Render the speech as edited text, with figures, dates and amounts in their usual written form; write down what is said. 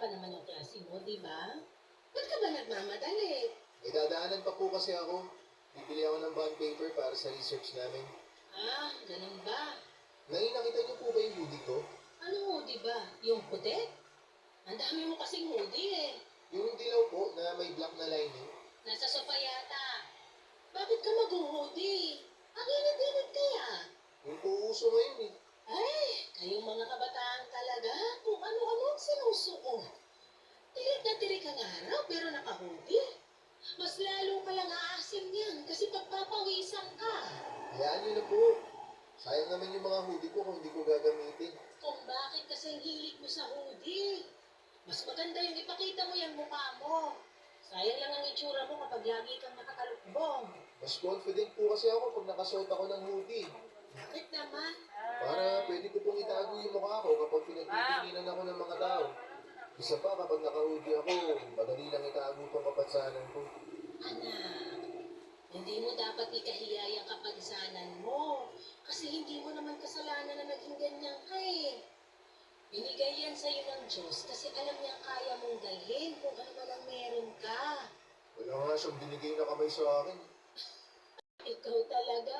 naman yung klase mo, di ba? Ba't ka ba nagmamadali? May dadaanan pa po kasi ako. Bibili ako ng bond paper para sa research namin. Ah, ganun ba? Nakita niyo po ba yung hoodie ko? Ano hoodie ba? Yung puti? Ang dami mo kasing hoodie eh. Yung dilaw po na may black na lining. Nasa sofa yata. Bakit ka mag-hoodie? Ang init-init kaya. Yung po uso ngayon eh. Ay, kayong mga kabataan talaga kung ano-ano ang sinusuot. Tirik na tirik ang araw pero naka-hoodie. Mas lalo ka lang aasim yan kasi pagpapawisan ka. Hayaan niyo na po. Sayang naman yung mga hoodie ko kung hindi ko gagamitin. Kung bakit kasi ang hilig mo sa hoodie. Mas maganda yung ipakita mo yung mukha mo. Sayang lang ang itsura mo kapag lagi kang nakakalukbong. Mas confident po kasi ako pag nakasuot ako ng hoodie. Bakit naman? Para pwede ko pong itago yung mukha ko kapag pinagtitinginan ako ng mga tao. Isa pa, kapag naka-hoodie ako, madali lang itago itong kapansanan ko. Anak, hindi mo dapat ikahiyayang kapansanan mo. Kasi hindi mo naman kasalanan na naging ganyan ka eh. Binigay yan sa'yo ng Diyos kasi alam niyang kaya mong dalhin kung ano man ang meron ka. Wala nga siyang binigay na kamay sa akin. Ikaw talaga.